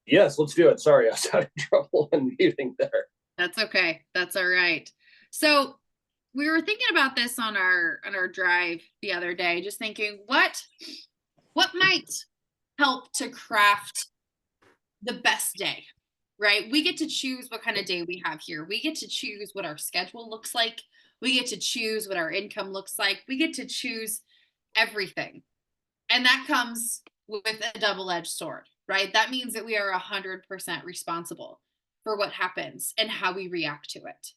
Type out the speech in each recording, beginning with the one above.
Yes, let's do it. Sorry, I was having trouble unmuting there. That's okay. That's all right. So we were thinking about this on our drive the other day, just thinking what might help to craft the best day, right? We get to choose what kind of day we have here. We get to choose what our schedule looks like. We get to choose what our income looks like. We get to choose everything. And that comes with a double-edged sword, right? That means that we are 100% responsible for what happens and how we react to it.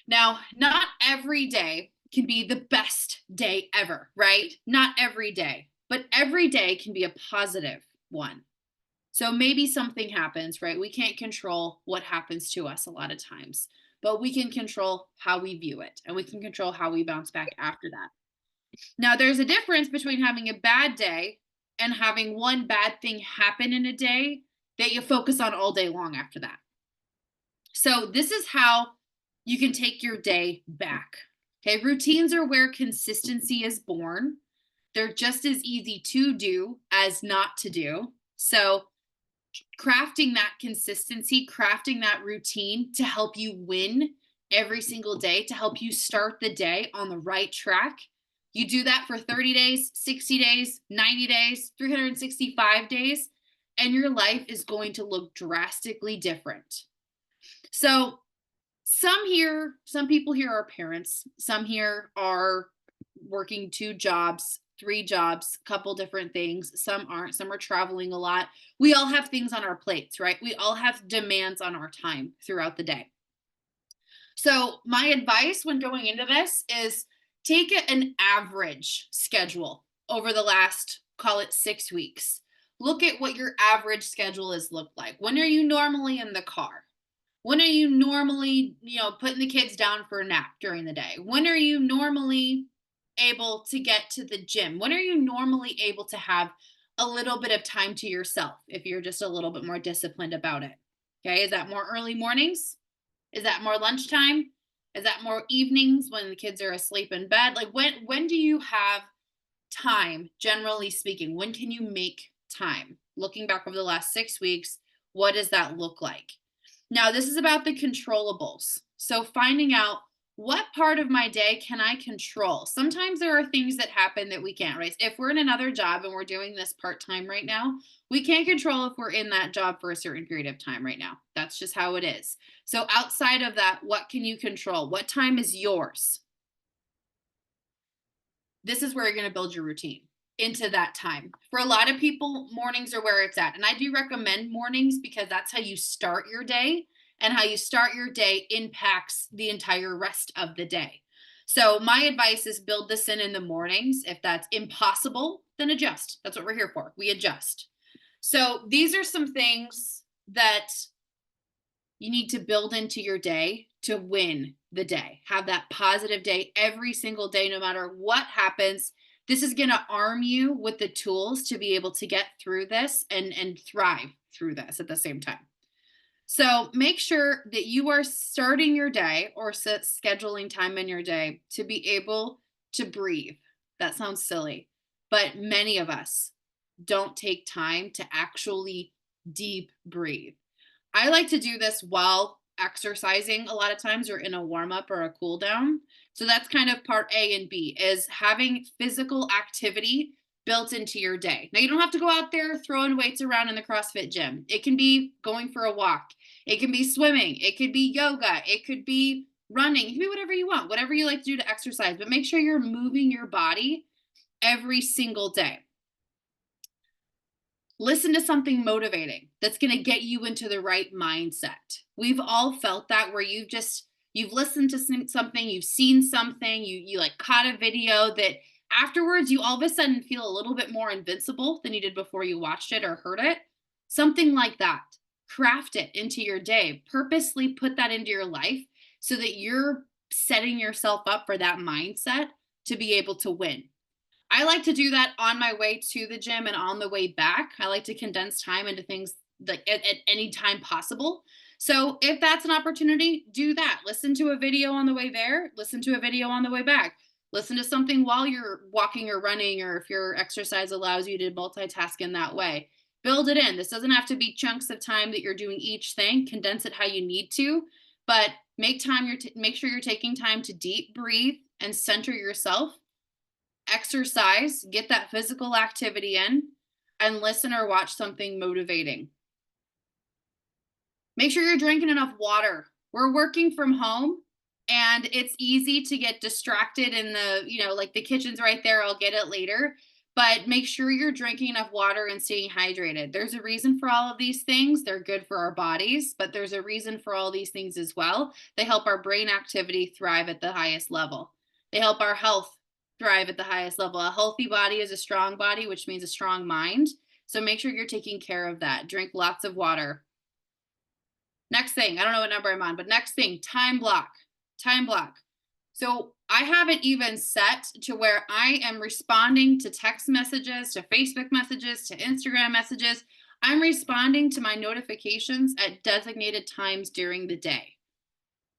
Now, not every day can be the best day ever, right? Not every day, but every day can be a positive one. So maybe something happens, right? We can't control what happens to us a lot of times, but we can control how we view it and we can control how we bounce back after that. Now, there's a difference between having a bad day and having one bad thing happen in a day that you focus on all day long after that. So, this is how you can take your day back. Okay, routines are where consistency is born. They're just as easy to do as not to do. So, crafting that consistency, crafting that routine to help you win every single day, to help you start the day on the right track. You do that for 30 days, 60 days, 90 days, 365 days, and your life is going to look drastically different. So, some people here are parents, some here are working two jobs, three jobs, a couple different things. Some aren't, some are traveling a lot. We all have things on our plates, right? We all have demands on our time throughout the day. So, my advice when going into this is take an average schedule over the last, call it 6 weeks. Look at what your average schedule has looked like. When are you normally in the car? When are you normally, putting the kids down for a nap during the day? When are you normally able to get to the gym? When are you normally able to have a little bit of time to yourself if you're just a little bit more disciplined about it? Okay, is that more early mornings? Is that more lunchtime? Is that more evenings when the kids are asleep in bed? Like when do you have time, generally speaking? When can you make time? Looking back over the last 6 weeks, what does that look like? Now, this is about the controllables. So finding out what part of my day can I control? Sometimes there are things that happen that we can't, right? If we're in another job and we're doing this part-time right now, we can't control if we're in that job for a certain period of time right now. That's just how it is. So outside of that, what can you control? What time is yours? This is where you're going to build your routine into that time. For a lot of people, mornings are where it's at. And I do recommend mornings because that's how you start your day, and how you start your day impacts the entire rest of the day. So my advice is build this in the mornings. If that's impossible, then adjust. That's what we're here for. We adjust. So these are some things that you need to build into your day to win the day. Have that positive day every single day, no matter what happens. This is going to arm you with the tools to be able to get through this and thrive through this at the same time. So make sure that you are starting your day or scheduling time in your day to be able to breathe. That sounds silly, but many of us don't take time to actually deep breathe. I like to do this while exercising a lot of times, or in a warm up or a cool down. So that's kind of part A and B, is having physical activity built into your day. Now you don't have to go out there throwing weights around in the CrossFit gym. It can be going for a walk. It can be swimming. It could be yoga. It could be running. It can be whatever you want, whatever you like to do to exercise, but make sure you're moving your body every single day. Listen to something motivating that's going to get you into the right mindset. We've all felt that, where you've listened to something, you've seen something, you like caught a video that afterwards you all of a sudden feel a little bit more invincible than you did before you watched it or heard it. Something like that. Craft it into your day. Purposely put that into your life so that you're setting yourself up for that mindset to be able to win. I like to do that on my way to the gym and on the way back. I like to condense time into things like at any time possible. So if that's an opportunity, do that. Listen to a video on the way there, listen to a video on the way back. Listen to something while you're walking or running, or if your exercise allows you to multitask in that way. build it in. This doesn't have to be chunks of time that you're doing each thing. Condense it how you need to, but make sure you're taking time to deep breathe and center yourself. Exercise, get that physical activity in, and listen or watch something motivating. Make sure you're drinking enough water. We're working from home and it's easy to get distracted in like the kitchen's right there, I'll get it later. But make sure you're drinking enough water and staying hydrated. There's a reason for all of these things. They're good for our bodies, but there's a reason for all these things as well. They help our brain activity thrive at the highest level. They help our health thrive at the highest level. A healthy body is a strong body, which means a strong mind. So make sure you're taking care of that. Drink lots of water. Next thing, I don't know what number I'm on, but next thing, time block. Time block. So I have it even set to where I am responding to text messages, to Facebook messages, to Instagram messages. I'm responding to my notifications at designated times during the day.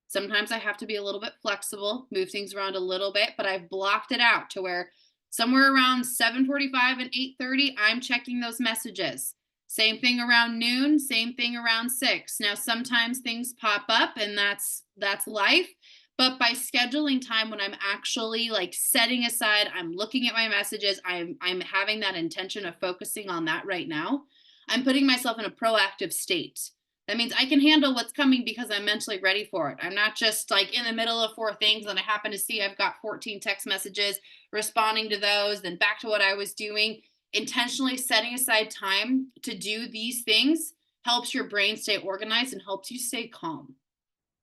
Sometimes I have to be a little bit flexible, move things around a little bit, but I've blocked it out to where somewhere around 7:45 and 8:30, I'm checking those messages. Same thing around noon, same thing around 6. Now, sometimes things pop up and that's life. But by scheduling time when I'm actually like setting aside, I'm looking at my messages, I'm having that intention of focusing on that right now. I'm putting myself in a proactive state. That means I can handle what's coming because I'm mentally ready for it. I'm not just like in the middle of 4 things and I happen to see I've got 14 text messages, responding to those, then back to what I was doing. Intentionally setting aside time to do these things helps your brain stay organized and helps you stay calm.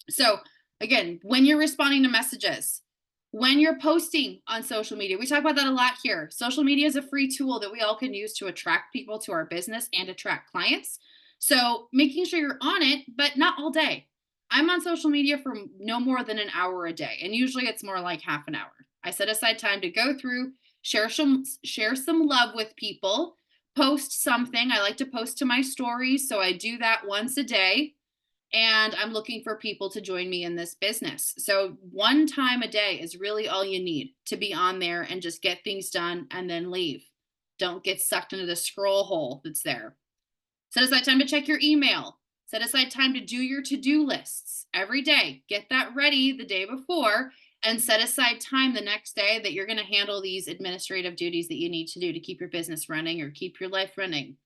So again, when you're responding to messages, when you're posting on social media, we talk about that a lot here. Social media is a free tool that we all can use to attract people to our business and attract clients. So making sure you're on it, but not all day. I'm on social media for no more than an hour a day, and usually it's more like half an hour. I set aside time to go through, share some love with people, post something. I like to post to my stories, so I do that once a day. And I'm looking for people to join me in this business. So one time a day is really all you need to be on there and just get things done and then leave. Don't get sucked into the scroll hole that's there. Set aside time to check your email. Set aside time to do your to-do lists every day. Get that ready the day before and set aside time the next day that you're going to handle these administrative duties that you need to do to keep your business running or keep your life running.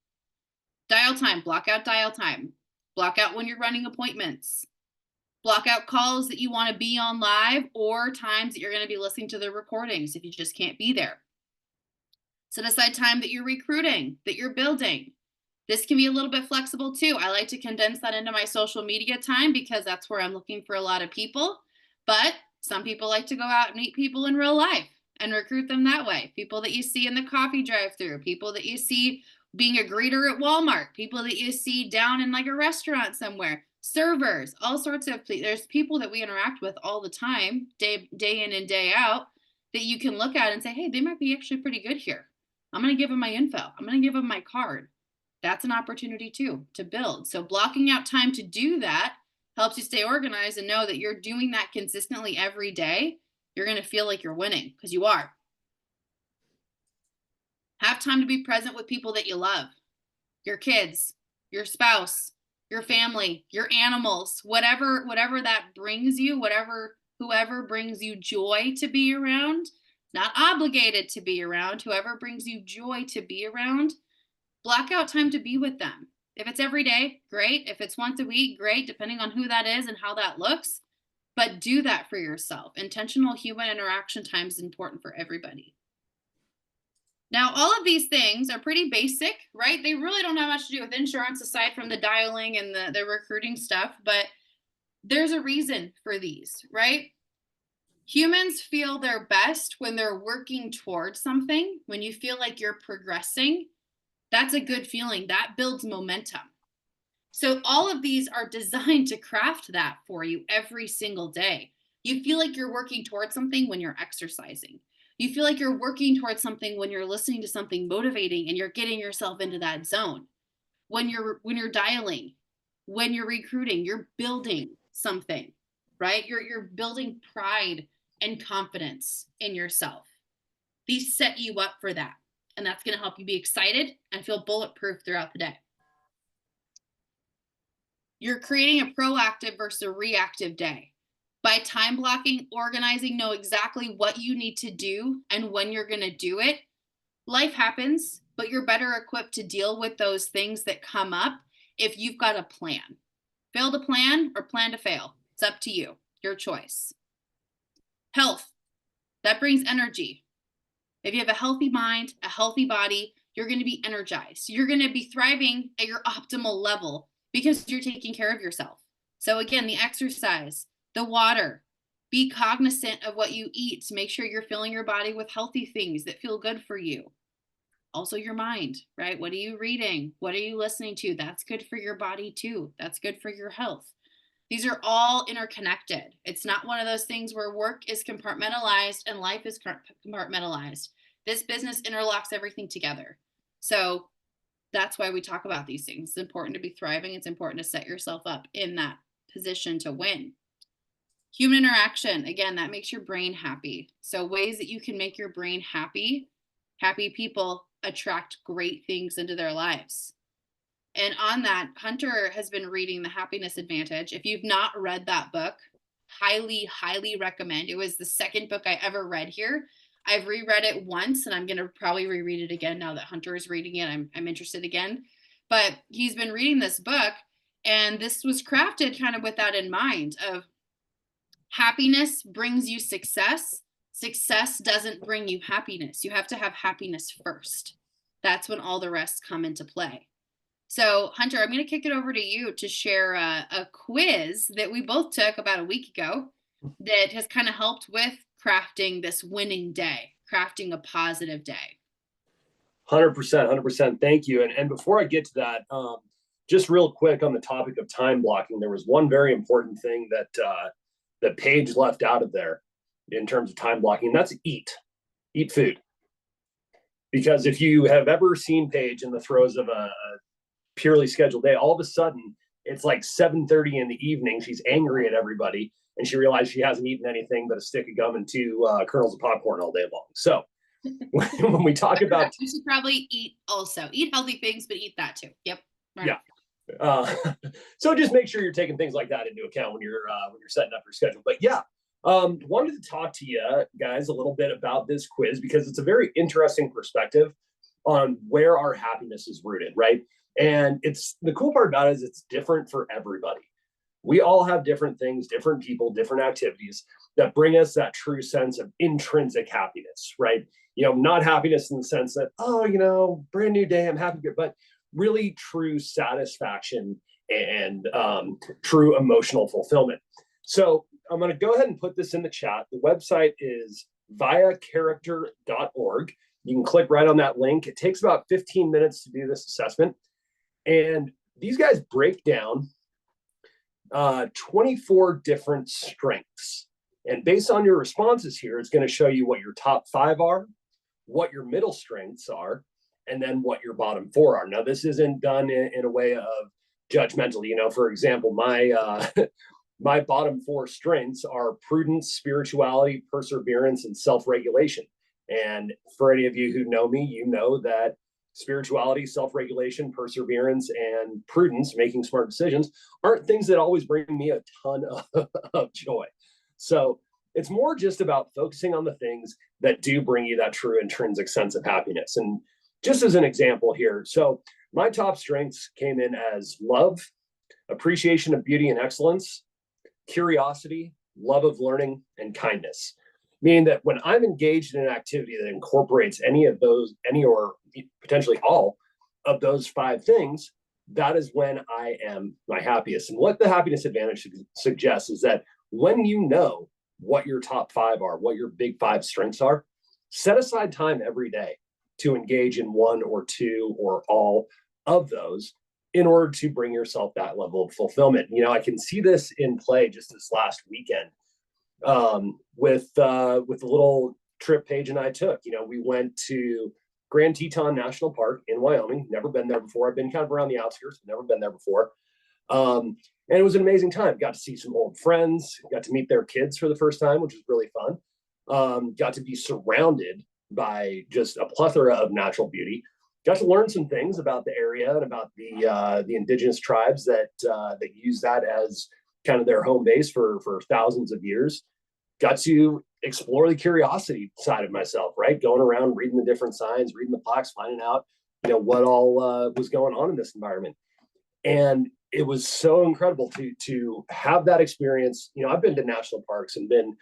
Dial time, block out dial time. Block out when you're running appointments. Block out calls that you want to be on live or times that you're going to be listening to the recordings if you just can't be there. Set aside time that you're recruiting, that you're building. This can be a little bit flexible too. I like to condense that into my social media time because that's where I'm looking for a lot of people. But some people like to go out and meet people in real life and recruit them that way. People that you see in the coffee drive-through, people that you see being a greeter at Walmart, people that you see down in like a restaurant somewhere, servers, all sorts of, there's people that we interact with all the time, day in and day out, that you can look at and say, hey, they might be actually pretty good here. I'm going to give them my info. I'm going to give them my card. That's an opportunity too, to build. So blocking out time to do that helps you stay organized and know that you're doing that consistently every day. You're going to feel like you're winning because you are. Have time to be present with people that you love, your kids, your spouse, your family, your animals, whatever that brings you, whoever brings you joy to be around, not obligated to be around, whoever brings you joy to be around, block out time to be with them. If it's every day, great. If it's once a week, great, depending on who that is and how that looks. But do that for yourself. Intentional human interaction time is important for everybody. Now, all of these things are pretty basic, right? They really don't have much to do with insurance aside from the dialing and the recruiting stuff, but there's a reason for these, right? Humans feel their best when they're working towards something. When you feel like you're progressing, that's a good feeling. That builds momentum. So all of these are designed to craft that for you every single day. You feel like you're working towards something when you're exercising. You feel like you're working towards something when you're listening to something motivating and you're getting yourself into that zone. When you're dialing, when you're recruiting, you're building something, right? You're building pride and confidence in yourself. These set you up for that. And that's going to help you be excited and feel bulletproof throughout the day. You're creating a proactive versus a reactive day. By time blocking, organizing, know exactly what you need to do and when you're going to do it. Life happens, but you're better equipped to deal with those things that come up if you've got a plan. Fail to plan or plan to fail. It's up to you, your choice. Health, that brings energy. If you have a healthy mind, a healthy body, you're going to be energized. You're going to be thriving at your optimal level because you're taking care of yourself. So again, the exercise, the water, be cognizant of what you eat to make sure you're filling your body with healthy things that feel good for you. Also your mind, right? What are you reading? What are you listening to? That's good for your body too. That's good for your health. These are all interconnected. It's not one of those things where work is compartmentalized and life is compartmentalized. This business interlocks everything together. So that's why we talk about these things. It's important to be thriving. It's important to set yourself up in that position to win. Human interaction, again, that makes your brain happy. So ways that you can make your brain happy. Happy people attract great things into their lives. And on that, Hunter has been reading The Happiness Advantage. If you've not read that book, highly, highly recommend. It was the second book I ever read here. I've reread it once, and I'm going to probably reread it again now that Hunter is reading it. I'm interested again. But he's been reading this book, and this was crafted kind of with that in mind of happiness brings you success. Success doesn't bring you happiness. You have to have happiness first. That's when all the rest come into play. So, Hunter, I'm going to kick it over to you to share a quiz that we both took about a week ago that has kind of helped with crafting this winning day, crafting a positive day. 100%. Thank you. And before I get to that, just real quick on the topic of time blocking, there was one very important thing that Paige left out of there in terms of time blocking, and that's eat food. Because if you have ever seen Paige in the throes of a purely scheduled day, all of a sudden it's like 7:30 in the evening. She's angry at everybody, and she realized she hasn't eaten anything but a stick of gum and two kernels of popcorn all day long. So when we talk about, you should probably eat healthy things, but eat that too. Yep. Right. Yeah. So just make sure you're taking things like that into account when you're setting up your schedule. But yeah, wanted to talk to you guys a little bit about this quiz because it's a very interesting perspective on where our happiness is rooted, right? And it's the cool part about it is it's different for everybody. We all have different things, different people, different activities that bring us that true sense of intrinsic happiness, right? Not happiness in the sense that, brand new day, I'm happy, but really true satisfaction and true emotional fulfillment. So I'm going to go ahead and put this in the chat. The website is viacharacter.org. You can click right on that link. It takes about 15 minutes to do this assessment. And these guys break down 24 different strengths. And based on your responses here, it's going to show you what your top 5 are, what your middle strengths are, and then what your bottom 4 are. Now, this isn't done in a way of judgmental. For example, my my bottom 4 strengths are prudence, spirituality, perseverance, and self-regulation. And for any of you who know me, you know that spirituality, self-regulation, perseverance, and prudence, making smart decisions, aren't things that always bring me a ton of joy. So it's more just about focusing on the things that do bring you that true intrinsic sense of happiness. And just as an example here, so my top strengths came in as love, appreciation of beauty and excellence, curiosity, love of learning, and kindness. Meaning that when I'm engaged in an activity that incorporates any or potentially all of those 5 things, that is when I am my happiest. And what the happiness advantage suggests is that when you know what your top 5 are, what your big 5 strengths are, set aside time every day to engage in 1 or 2 or all of those in order to bring yourself that level of fulfillment. I can see this in play just this last weekend. With the little trip Paige and I took. We went to Grand Teton National Park in Wyoming. Never been there before. I've been kind of around the outskirts, but never been there before. And it was an amazing time. Got to see some old friends, got to meet their kids for the first time, which was really fun. Got to be surrounded by just a plethora of natural beauty. Got to learn some things about the area and about the indigenous tribes that use that as kind of their home base for thousands of years. Got to explore the curiosity side of myself, right? Going around, reading the different signs, reading the plaques, finding out, what all was going on in this environment. And it was so incredible to have that experience. I've been to national parks and been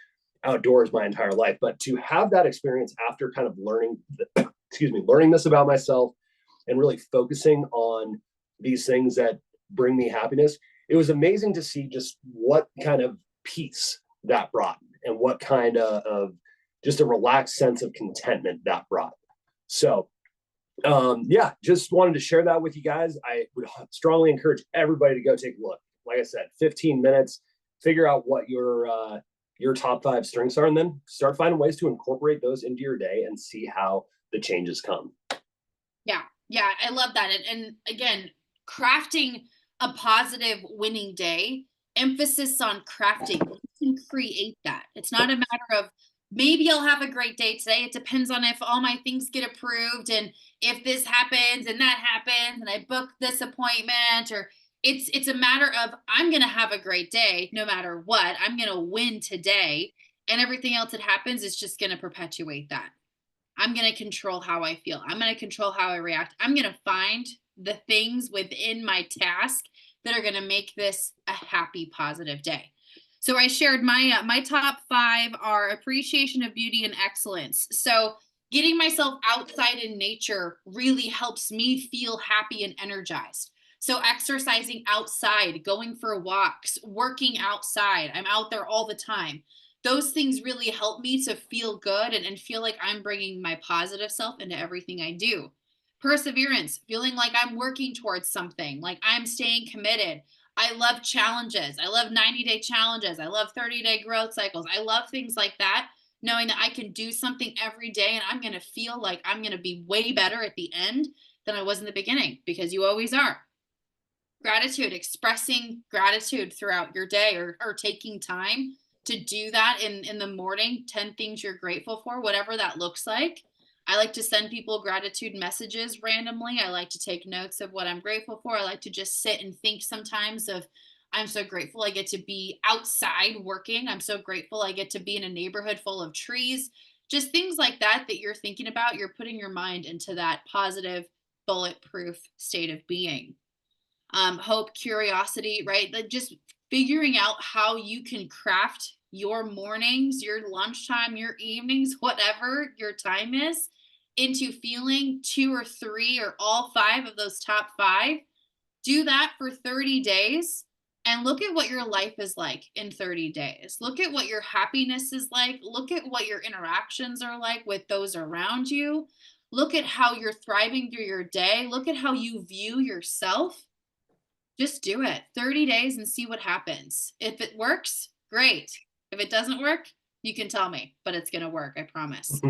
outdoors my entire life, but to have that experience after kind of learning, learning this about myself and really focusing on these things that bring me happiness, it was amazing to see just what kind of peace that brought and what kind of just a relaxed sense of contentment that brought. So yeah, just wanted to share that with you guys. I would strongly encourage everybody to go take a look. Like I said, 15 minutes, figure out what your top 5 strengths are, and then start finding ways to incorporate those into your day and see how the changes come. Yeah, I love that. And again, crafting a positive winning day, emphasis on crafting. You can create that. It's not a matter of maybe I'll have a great day today. It depends on if all my things get approved and if this happens and that happens and I book this appointment, or it's a matter of I'm going to have a great day no matter what. I'm going to win today, and everything else that happens is just going to perpetuate that. I'm going to control how I feel. I'm going to control how I react. I'm going to find the things within my task that are going to make this a happy, positive day. So I shared my top 5 are appreciation of beauty and excellence. So getting myself outside in nature really helps me feel happy and energized. So exercising outside, going for walks, working outside. I'm out there all the time. Those things really help me to feel good and feel like I'm bringing my positive self into everything I do. Perseverance, feeling like I'm working towards something, like I'm staying committed. I love challenges. I love 90-day challenges. I love 30-day growth cycles. I love things like that, knowing that I can do something every day and I'm going to feel like I'm going to be way better at the end than I was in the beginning, because you always are. Gratitude, expressing gratitude throughout your day, or taking time to do that in the morning. 10 things you're grateful for, whatever that looks like. I like to send people gratitude messages randomly. I like to take notes of what I'm grateful for. I like to just sit and think sometimes of, I'm so grateful I get to be outside working. I'm so grateful I get to be in a neighborhood full of trees. Just things like that you're thinking about. You're putting your mind into that positive, bulletproof state of being. Hope, curiosity, right? Like just figuring out how you can craft your mornings, your lunchtime, your evenings, whatever your time is, into feeling 2 or 3 or all 5 of those top 5. Do that for 30 days and look at what your life is like in 30 days. Look at what your happiness is like. Look at what your interactions are like with those around you. Look at how you're thriving through your day. Look at how you view yourself. Just do it 30 days and see what happens. If it works, great. If it doesn't work, you can tell me, but it's going to work, I promise.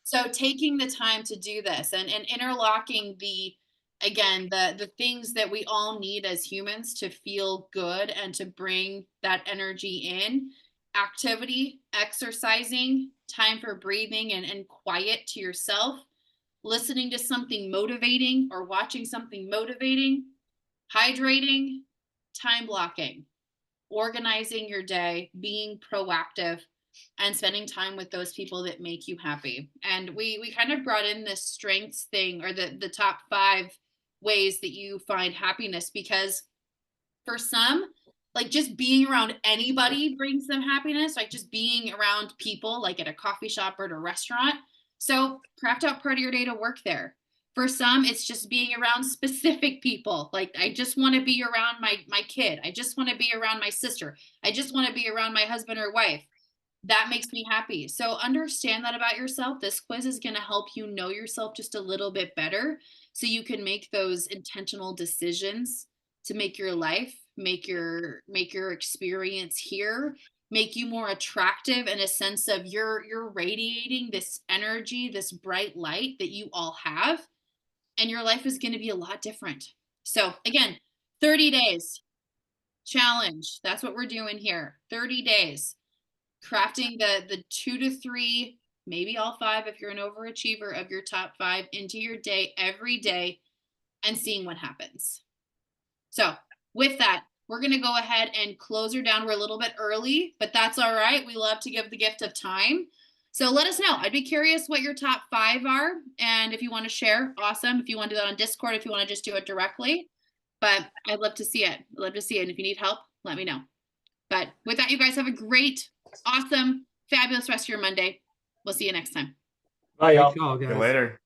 So taking the time to do this and interlocking the things that we all need as humans to feel good and to bring that energy in: activity, exercising, time for breathing and quiet to yourself, listening to something motivating or watching something motivating, hydrating, time blocking, organizing your day, being proactive, and spending time with those people that make you happy. And we kind of brought in this strengths thing, or the top 5 ways that you find happiness, because for some, like just being around anybody brings them happiness, like just being around people, like at a coffee shop or at a restaurant. So craft out part of your day to work there. For some, it's just being around specific people. Like I just want to be around my kid. I just want to be around my sister. I just want to be around my husband or wife. That makes me happy. So understand that about yourself. This quiz is going to help you know yourself just a little bit better so you can make those intentional decisions to make your life, make your experience here, make you more attractive in a sense of you're radiating this energy, this bright light that you all have, and your life is going to be a lot different. So again, 30 days challenge. That's what we're doing here. 30 days. Crafting the 2 to 3 maybe all 5 if you're an overachiever, of your top 5 into your day every day and seeing what happens. So with that, we're going to go ahead and close her down. We're a little bit early, but that's all right. We love to give the gift of time. So let us know. I'd be curious what your top 5 are. And if you want to share, awesome. If you want to do that on Discord, if you want to just do it directly, but I'd love to see it. I'd love to see it. And if you need help, let me know. But with that, you guys have a great, awesome, fabulous rest of your Monday. We'll see you next time. Bye, y'all. Great call, See guys. you later.